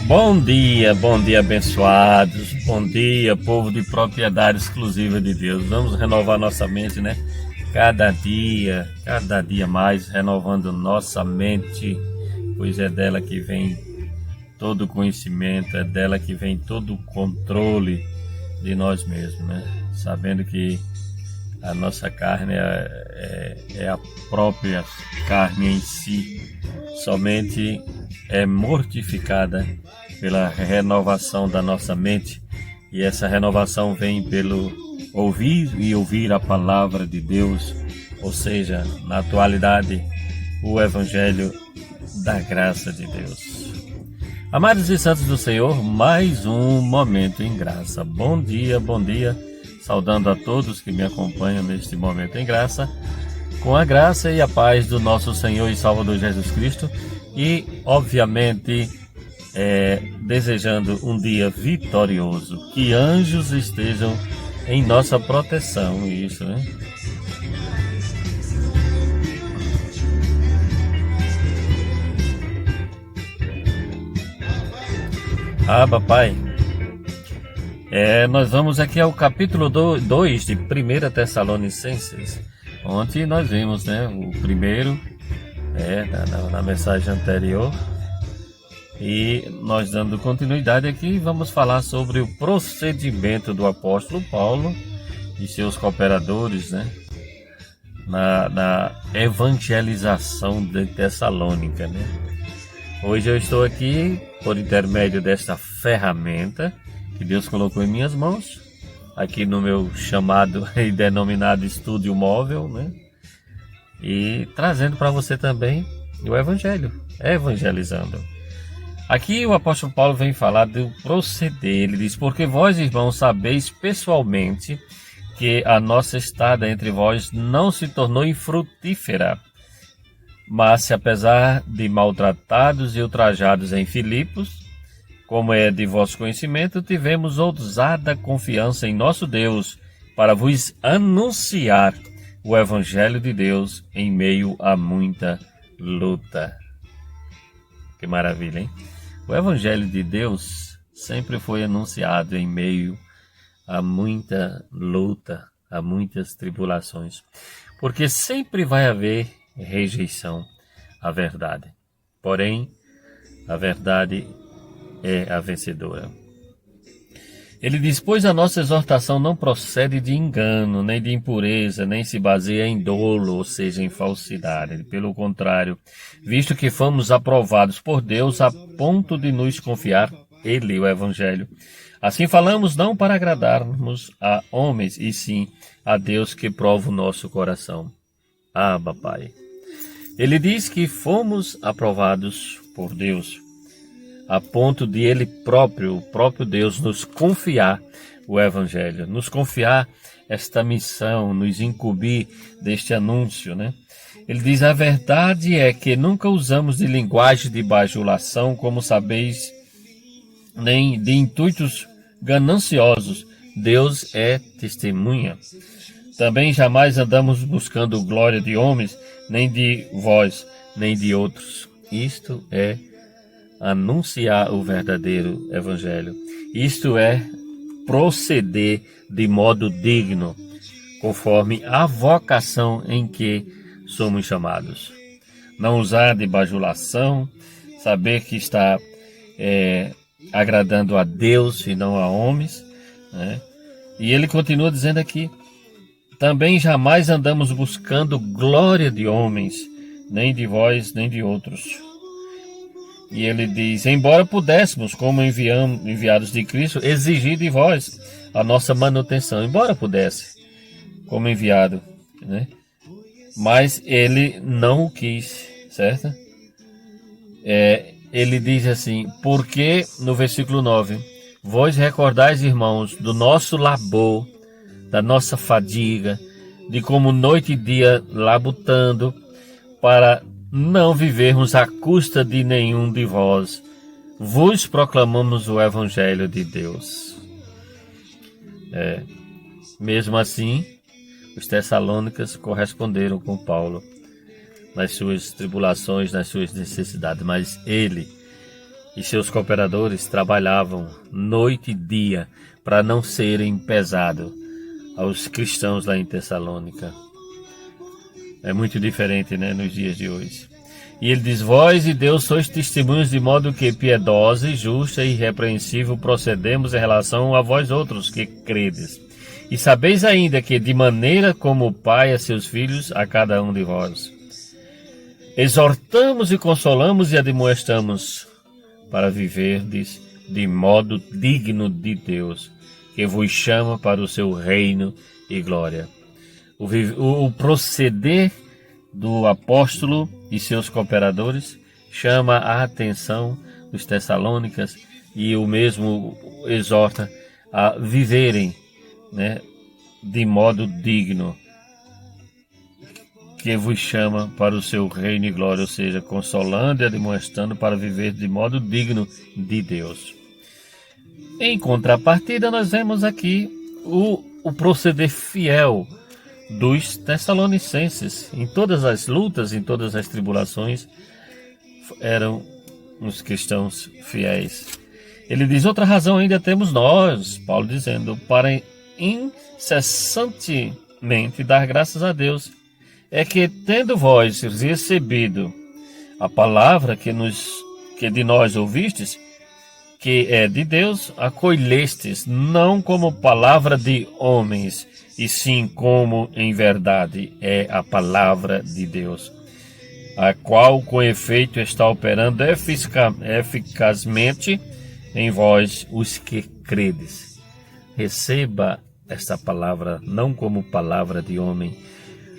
Bom dia abençoados, bom dia povo de propriedade exclusiva de Deus. Vamos renovar nossa mente, né? Cada dia mais renovando nossa mente, pois é dela que vem todo o conhecimento, é dela que vem todo o controle de nós mesmos, né? Sabendo que a nossa carne é a própria carne em si, somente é mortificada pela renovação da nossa mente, e essa renovação vem pelo ouvir a palavra de Deus, ou seja, na atualidade, o Evangelho da graça de Deus. Amados e santos do Senhor, mais um momento em graça. Bom dia, saudando a todos que me acompanham neste momento em graça, com a graça e a paz do nosso Senhor e Salvador Jesus Cristo, e obviamente desejando um dia vitorioso, que anjos estejam em nossa proteção, isso, né? Papai, nós vamos aqui ao capítulo 2 de 1 Tessalonicenses. Ontem nós vimos, né, o primeiro, na mensagem anterior, e nós dando continuidade aqui, vamos falar sobre o procedimento do apóstolo Paulo e seus cooperadores, né, na evangelização de Tessalônica, né? Hoje eu estou aqui por intermédio desta ferramenta que Deus colocou em minhas mãos, aqui no meu chamado e denominado estúdio móvel, né? E trazendo para você também o Evangelho, evangelizando. Aqui o apóstolo Paulo vem falar do proceder. Ele diz: porque vós, irmãos, sabeis pessoalmente que a nossa estada entre vós não se tornou infrutífera, mas se apesar de maltratados e ultrajados em Filipos, como é de vosso conhecimento, tivemos ousada confiança em nosso Deus para vos anunciar o Evangelho de Deus em meio a muita luta. Que maravilha, hein? O Evangelho de Deus sempre foi anunciado em meio a muita luta, a muitas tribulações, porque sempre vai haver rejeição à verdade. Porém, a verdade é a vencedora. Ele diz: pois a nossa exortação não procede de engano, nem de impureza, nem se baseia em dolo, ou seja, em falsidade. Pelo contrário, visto que fomos aprovados por Deus a ponto de nos confiar Ele, o Evangelho. Assim falamos não para agradarmos a homens, e sim a Deus que prova o nosso coração. Pai. Ele diz que fomos aprovados por Deus, a ponto de Ele próprio, o próprio Deus, nos confiar o Evangelho, nos confiar esta missão, nos incumbir deste anúncio, né? Ele diz: a verdade é que nunca usamos de linguagem de bajulação, como sabeis, nem de intuitos gananciosos. Deus é testemunha. Também jamais andamos buscando glória de homens, nem de vós, nem de outros. Isto é anunciar o verdadeiro Evangelho. Isto é proceder de modo digno, conforme a vocação em que somos chamados. Não usar de bajulação, saber que está agradando a Deus e não a homens, né? E ele continua dizendo aqui: também jamais andamos buscando glória de homens, nem de vós, nem de outros. E ele diz: embora pudéssemos, como enviados de Cristo, exigir de vós a nossa manutenção, embora pudesse, como enviado, né? Mas ele não o quis, certo? Ele diz assim: porque, no versículo 9, vós recordais, irmãos, do nosso labor, da nossa fadiga, de como noite e dia labutando, para não vivermos à custa de nenhum de vós, vos proclamamos o Evangelho de Deus. Mesmo assim, os tessalônicas corresponderam com Paulo nas suas tribulações, nas suas necessidades, mas ele e seus cooperadores trabalhavam noite e dia para não serem pesados aos cristãos lá em Tessalônica. É muito diferente, né, nos dias de hoje. E ele diz: vós e Deus sois testemunhos, de modo que piedosa e justa e irrepreensível procedemos em relação a vós outros que credes. E sabeis ainda que de maneira como o Pai a seus filhos, a cada um de vós, exortamos e consolamos e admoestamos para viverdes de modo digno de Deus, que vos chama para o seu reino e glória. O proceder do apóstolo e seus cooperadores chama a atenção dos tessalônicas e o mesmo exorta a viverem, né, de modo digno, que vos chama para o seu reino e glória, ou seja, consolando e admoestando para viver de modo digno de Deus. Em contrapartida, nós vemos aqui o proceder fiel dos tessalonicenses. Em todas as lutas, em todas as tribulações, eram os cristãos fiéis. Ele diz: outra razão ainda temos nós, Paulo dizendo, para incessantemente dar graças a Deus, é que, tendo vós recebido a palavra que de nós ouvistes, que é de Deus, acolhestes, não como palavra de homens, e sim como em verdade é a palavra de Deus, a qual com efeito está operando eficazmente em vós os que credes. Receba esta palavra não como palavra de homem,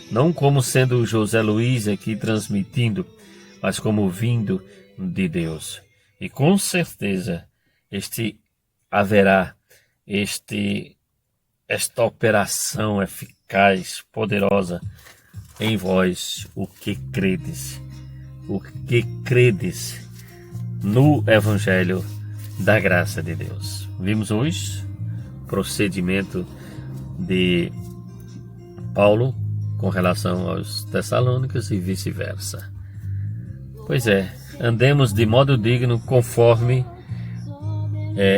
não como sendo o José Luiz aqui transmitindo, mas como vindo de Deus. E com certeza haverá esta operação eficaz, poderosa em vós, o que credes no Evangelho da graça de Deus. Vimos hoje o procedimento de Paulo com relação aos tessalônicos e vice-versa. Pois é, andemos de modo digno conforme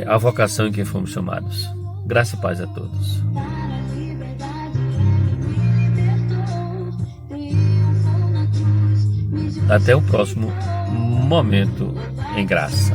a vocação em que fomos chamados. Graça e paz a todos. Até o próximo momento em graça.